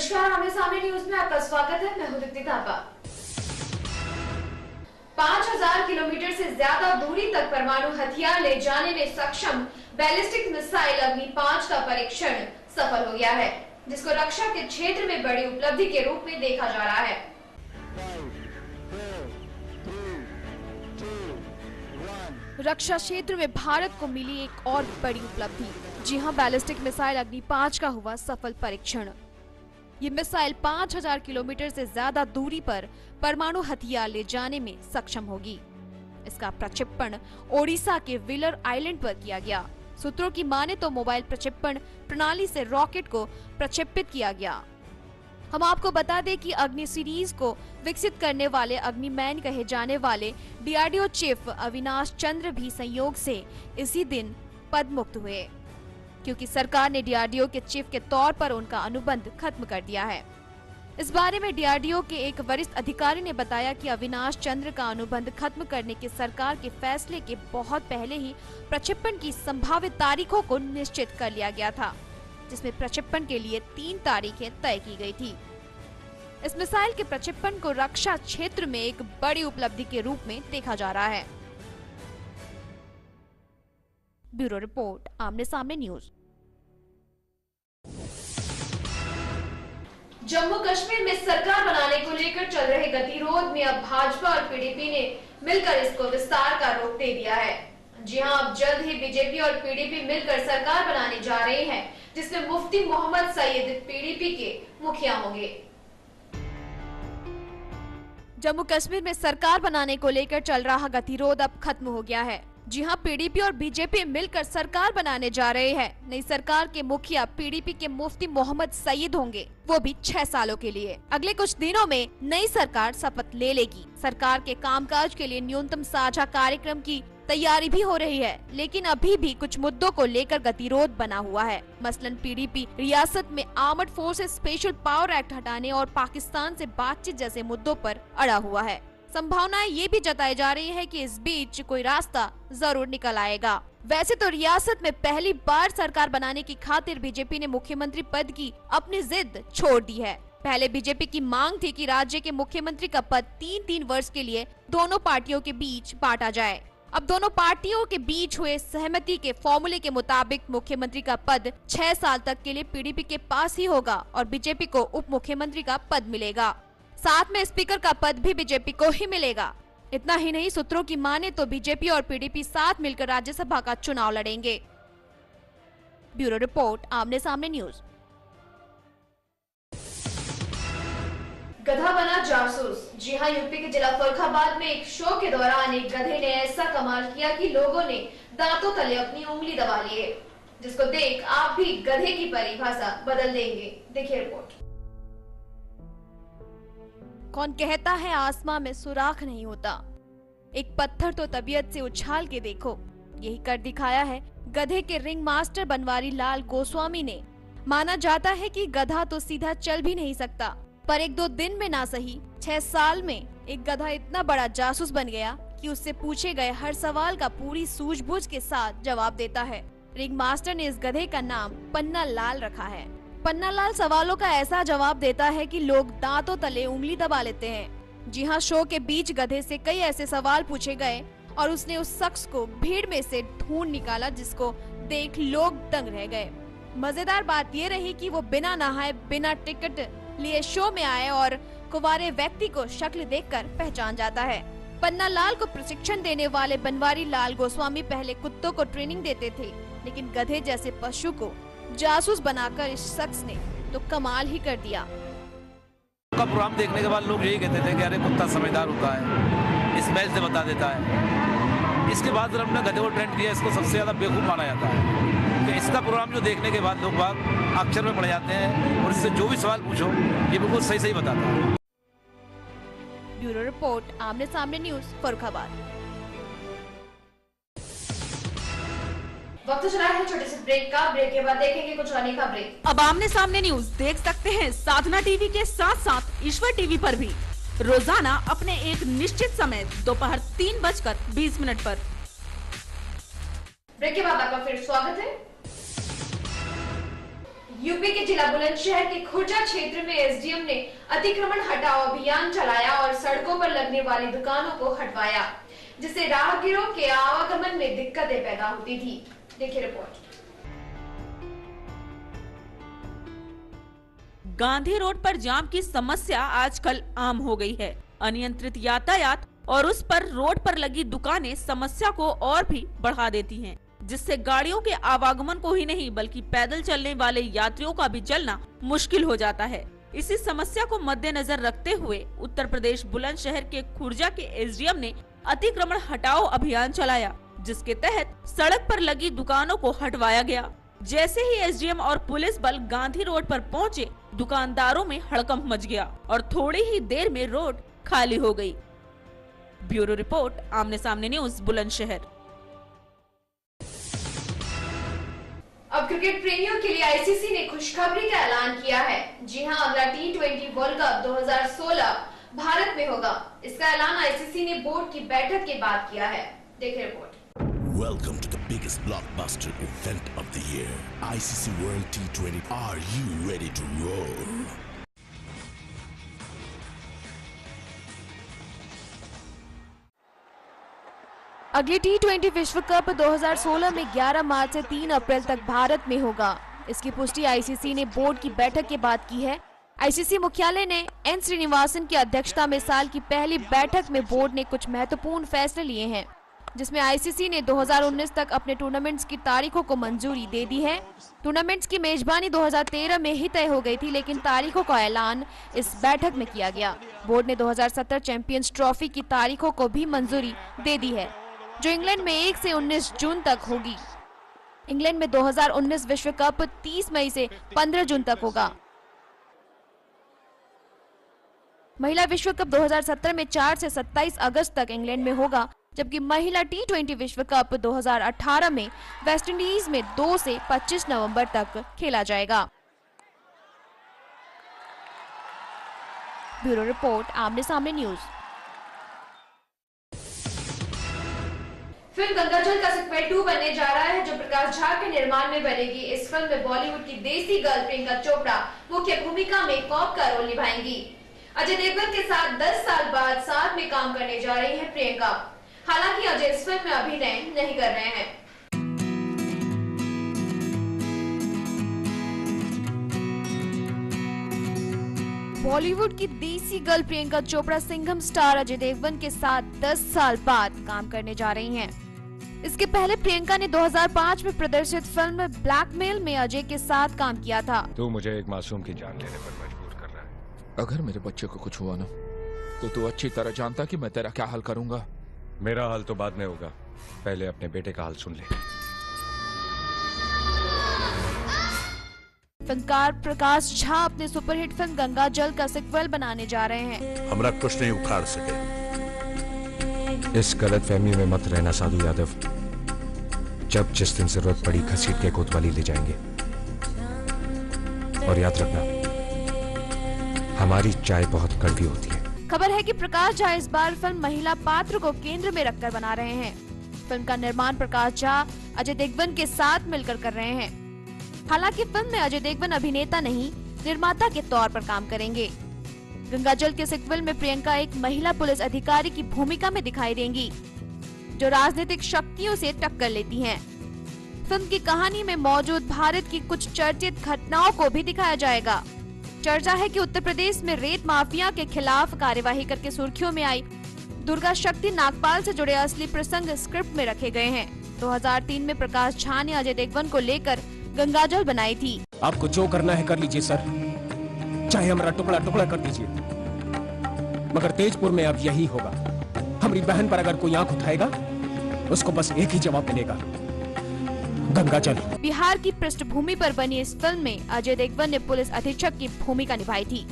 नमस्कार, आमने सामने न्यूज में आपका स्वागत है। मैं हूं दीप्ति थापा। 5000 किलोमीटर से ज्यादा दूरी तक परमाणु हथियार ले जाने में सक्षम बैलिस्टिक मिसाइल अग्नि 5 का परीक्षण सफल हो गया है, जिसको रक्षा के क्षेत्र में बड़ी उपलब्धि के रूप में देखा जा रहा है। 5, 4, 3, 2, 1। रक्षा क्षेत्र में भारत को मिली एक और बड़ी उपलब्धि। जी हां, बैलिस्टिक मिसाइल अग्नि 5 का हुआ सफल परीक्षण। ये मिसाइल 5000 किलोमीटर से ज्यादा दूरी पर परमाणु हथियार ले जाने में सक्षम होगी। इसका प्रक्षेपण ओडिशा के व्हीलर आइलैंड पर किया गया। सूत्रों की माने तो मोबाइल प्रक्षेपण प्रणाली से रॉकेट को प्रक्षेपित किया गया। हम आपको बता दें कि अग्नि सीरीज को विकसित करने वाले अग्निमैन कहे जाने वाले डीआरडीओ चीफ अविनाश चंद्र भी संयोग से इसी दिन पद मुक्त हुए, क्योंकि सरकार ने डीआरडीओ के चीफ के तौर पर उनका अनुबंध खत्म कर दिया है। इस बारे में डीआरडीओ के एक वरिष्ठ अधिकारी ने बताया कि अविनाश चंद्र का अनुबंध खत्म करने के सरकार के फैसले के बहुत पहले ही प्रक्षेपण की संभावित तारीखों को निश्चित कर लिया गया था, जिसमें प्रक्षेपण के लिए 3 तारीखें तय की गई थी। इस मिसाइल के प्रक्षेपण को रक्षा क्षेत्र में एक बड़ी उपलब्धि के रूप में देखा जा रहा है। ब्यूरो रिपोर्ट, आमने सामने न्यूज। जम्मू कश्मीर में सरकार बनाने को लेकर चल रहे गतिरोध में अब भाजपा और पीडीपी ने मिलकर इसको विस्तार का रूप दे दिया है। जी हां, अब जल्द ही बीजेपी और पीडीपी मिलकर सरकार बनाने जा रहे हैं, जिसमें मुफ्ती मोहम्मद सईद पीडीपी के मुखिया होंगे। जम्मू कश्मीर में सरकार बनाने को लेकर चल रहा गतिरोध अब खत्म हो गया है। जी हां, पीडीपी और बीजेपी मिलकर सरकार बनाने जा रहे हैं। नई सरकार के मुखिया पीडीपी के मुफ्ती मोहम्मद सईद होंगे, वो भी 6 सालों के लिए। अगले कुछ दिनों में नई सरकार शपथ ले लेगी। सरकार के कामकाज के लिए न्यूनतम साझा कार्यक्रम की तैयारी भी हो रही है, लेकिन अभी भी कुछ मुद्दों को लेकर गतिरोध बना हुआ है। मसलन पीडीपी रियासत में armed forces special power act हटाने और पाकिस्तान से बातचीत जैसे मुद्दों पर अड़ा हुआ है। संभावनाएं ये भी जताई जा रही है कि इस बीच कोई रास्ता जरूर निकल आएगा। वैसे तो रियासत में पहली बार सरकार बनाने की खातिर बीजेपी ने मुख्यमंत्री पद की अपनी जिद छोड़ दी है। पहले बीजेपी की मांग थी कि राज्य के मुख्यमंत्री का पद 3-3 वर्ष के लिए दोनों पार्टियों के बीच बांटा जाए। अब दोनों पार्टियों के बीच हुए सहमति के फॉर्मूले के मुताबिक मुख्यमंत्री का पद 6 साल तक के लिए पीडीपी के पास ही होगा और बीजेपी को उप मुख्यमंत्री का पद मिलेगा। साथ में स्पीकर का पद भी बीजेपी को ही मिलेगा। इतना ही नहीं, सूत्रों की माने तो बीजेपी और पीडीपी साथ मिलकर राज्यसभा का चुनाव लड़ेंगे। ब्यूरो रिपोर्ट, आमने सामने न्यूज। गधा बना जासूस। जी हां, यूपी के जिला फर्रुखाबाद में एक शो के दौरान एक गधे ने ऐसा कमाल किया कि लोगों ने दांतों तले अपनी उंगली दबा ली है, जिसको देख आप भी गधे की परिभाषा बदल देंगे। देखिए रिपोर्ट। कौन कहता है आसमां में सुराख नहीं होता, एक पत्थर तो तबीयत से उछाल के देखो। यही कर दिखाया है गधे के रिंग मास्टर बनवारी लाल गोस्वामी ने। माना जाता है कि गधा तो सीधा चल भी नहीं सकता, पर 1-2 दिन में ना सही 6 साल में एक गधा इतना बड़ा जासूस बन गया कि उससे पूछे गए हर सवाल का पूरी सूझबूझ के साथ जवाब देता है। रिंग मास्टर ने इस गधे का नाम पन्ना लाल रखा है। पन्ना लाल सवालों का ऐसा जवाब देता है कि लोग दांतों तले उंगली दबा लेते हैं। जी हां, शो के बीच गधे से कई ऐसे सवाल पूछे गए और उसने उस शख्स को भीड़ में से ढूंढ निकाला, जिसको देख लोग दंग रह गए। मजेदार बात ये रही कि वो बिना नहाए बिना टिकट लिए शो में आए और कुंवारे व्यक्ति को शक्ल देखकर पहचान जाता है। पन्ना लाल को प्रशिक्षण देने वाले बनवारी लाल गोस्वामी पहले कुत्तों को ट्रेनिंग देते थे, लेकिन गधे जैसे पशु को जासूस बनाकर इस शख्स ने तो कमाल ही कर दिया। का प्रोग्राम देखने के बाद लोग यही कहते थे कि अरे कुत्ता समझदार होता है, स्मेल से बता देता है। इसके बाद जब हमने गधे को ट्रेंड किया, इसको सबसे ज्यादा बेवकूफ माना जाता है कि इसका प्रोग्राम जो देखने के बाद लोग बाग अक्षर में पड़ जाते हैं और इससे जो भी सवाल पूछो ये बिल्कुल सही सही बताता है। ब्यूरो रिपोर्ट, आमने सामने न्यूज, फर्रुखाबाद। वक्त चला है छोटे से ब्रेक का। ब्रेक के बाद देखेंगे कुछ अन्य खबरें। अब आमने सामने न्यूज देख सकते हैं साधना टीवी के साथ साथ ईश्वर टीवी पर भी रोजाना अपने एक निश्चित समय दोपहर 3:20 पर। ब्रेक के बाद आपका फिर स्वागत है। यूपी के जिला बुलंदशहर के खुर्जा क्षेत्र में एसडीएम ने अतिक्रमण हटाओ अभियान चलाया और सड़कों पर लगने वाली दुकानों को हटवाया, जिससे राहगीरों के आवागमन में दिक्कतें पैदा होती थी। देखिए रिपोर्ट। गांधी रोड पर जाम की समस्या आजकल आम हो गई है। अनियंत्रित यातायात और उस पर रोड पर लगी दुकानें समस्या को और भी बढ़ा देती हैं, जिससे गाड़ियों के आवागमन को ही नहीं बल्कि पैदल चलने वाले यात्रियों का भी चलना मुश्किल हो जाता है। इसी समस्या को मद्देनजर रखते हुए उत्तर प्रदेश बुलंदशहर के खुर्जा के एसडीएम ने अतिक्रमण हटाओ अभियान चलाया, जिसके तहत सड़क पर लगी दुकानों को हटवाया गया। जैसे ही एसडीएम और पुलिस बल गांधी रोड पर पहुंचे, दुकानदारों में हड़कंप मच गया और थोड़ी ही देर में रोड खाली हो गई। ब्यूरो रिपोर्ट, आमने सामने न्यूज, बुलंदशहर। अब क्रिकेट प्रेमियों के लिए आईसीसी ने खुशखबरी का ऐलान किया है। जी हां, अगला T20 वर्ल्ड कप 2016 भारत में होगा। इसका ऐलान आईसीसी ने बोर्ड की बैठक के बाद किया है। देखिए report. Welcome to the biggest blockbuster event of the year, ICC World T20. Are you ready to roll? अगली T20 विश्व कप 2016 में 11 मार्च से 3 अप्रैल तक भारत में होगा। इसकी पुष्टि आईसीसी ने बोर्ड की बैठक के बाद की है। आईसीसी मुख्यालय ने एन श्रीनिवासन की अध्यक्षता में साल की पहली बैठक में बोर्ड ने कुछ महत्वपूर्ण फैसले लिए हैं, जिसमें आईसीसी ने 2019 तक अपने टूर्नामेंट्स की तारीखों को मंजूरी दे दी है। टूर्नामेंट्स की मेजबानी 2013 में ही तय हो गई थी, लेकिन तारीखों का ऐलान इस बैठक में किया गया। बोर्ड ने 2017 चैंपियंस ट्रॉफी की तारीखों को भी मंजूरी दे दी है, जो इंग्लैंड में 1 से 19 जून तक होगी। इंग्लैंड में 2019 विश्व कप 30 मई से 15 जून तक होगा। महिला विश्व कप 2017 में 4 से 27 अगस्त तक इंग्लैंड में होगा, जबकि महिला T20 विश्व कप 2018 में वेस्टइंडीज में 2 से 25 नवंबर तक खेला जाएगा। ब्यूरो रिपोर्ट, आमने सामने न्यूज। फिल्म गंगाजल का सीक्वल 2 बनने जा रहा है, जो प्रकाश झा के निर्माण में बनेगी। इस फिल्म में बॉलीवुड की देसी गर्ल प्रियंका चोपड़ा मुख्य भूमिका में कॉप का रोल निभाएंगी। अजय देवगन के साथ 10 साल बाद साथ में काम करने जा रही है प्रियंका। हालांकि अजय इस फिल्म में अभिनय नहीं कर रहे हैं। बॉलीवुड की देसी गर्ल प्रियंका चोपड़ा सिंघम स्टार अजय देवगन के साथ 10 साल बाद काम करने जा रही हैं। इसके पहले प्रियंका ने 2005 में प्रदर्शित फिल्म ब्लैकमेल में अजय के साथ काम किया था। तू मुझे एक मासूम की जान लेने पर मजबूर कर रहा है। अगर मेरे बच्चे को कुछ हुआ ना, तो तू अच्छी तरह जानता कि मैं तेरा क्या हाल करूंगा। मेरा हाल तो बाद में होगा, पहले अपने बेटे का हाल सुन ले। फनकार प्रकाश झा अपने सुपरहिट फिल्म गंगाजल का सीक्वल बनाने जा रहे हैं। हमरा कुछ नहीं उखाड़ सके। इस गलत फहमी में मत रहना साधु यादव। जब जिस दिन जरूरत पड़ी घसीट के कोतवाली ले जाएंगे। और याद रखना, हमारी चाय बहुत कड़वी होती है। खबर है कि प्रकाश झा इस बार फिल्म महिला पात्र को केंद्र में रखकर बना रहे हैं। फिल्म का निर्माण प्रकाश झा अजय देवगन के साथ मिलकर कर रहे हैं। हालांकि फिल्म में अजय देवगन अभिनेता नहीं, निर्माता के तौर पर काम करेंगे। गंगाजल के सीक्वल में प्रियंका एक महिला पुलिस अधिकारी की भूमिका में दिखाई देंगी, जो राजनीतिक शक्तियों से टक्कर लेती हैं। फिल्म की कहानी में मौजूद भारत की कुछ चर्चित घटनाओं को भी दिखाया जाएगा। चर्चा है कि उत्तर प्रदेश में रेत माफिया के खिलाफ कार्यवाही करके सुर्खियों में आई दुर्गा शक्ति नागपाल से जुड़े असली प्रसंग स्क्रिप्ट में रखे गए हैं। 2003 में प्रकाश झा ने अजय देवगन को लेकर गंगाजल बनाई थी। आपको जो करना है कर लीजिए सर, चाहे हमारा टुकड़ा टुकड़ा कर दीजिए, मगर तेजपुर में अब यही होगा। हमारी बहन पर अगर कोई आंख उठाएगा, उसको बस एक ही जवाब मिलेगा, गंगाजल। बिहार की पृष्ठभूमि पर बनी इस फिल्म में अजय देवगन ने पुलिस अधीक्षक की भूमिका निभाई थी।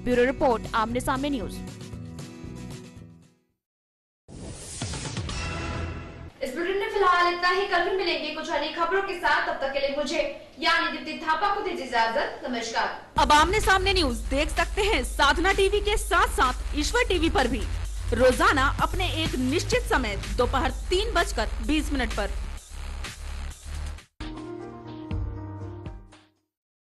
ब्यूरो रिपोर्ट, आमने सामने न्यूज। इस बुलेटिन में फिलहाल इतना ही। कल भी मिलेंगे कुछ अन्य खबरों के साथ। तब तक के लिए मुझे यानी दीप्ति थापा को दीजिए इजाजत। नमस्कार। अब आमने सामने न्यूज देख सकते हैं साधना टीवी के साथ साथ ईश्वर टीवी पर भी। रोजाना अपने एक निश्चित समय दोपहर 3:20 पर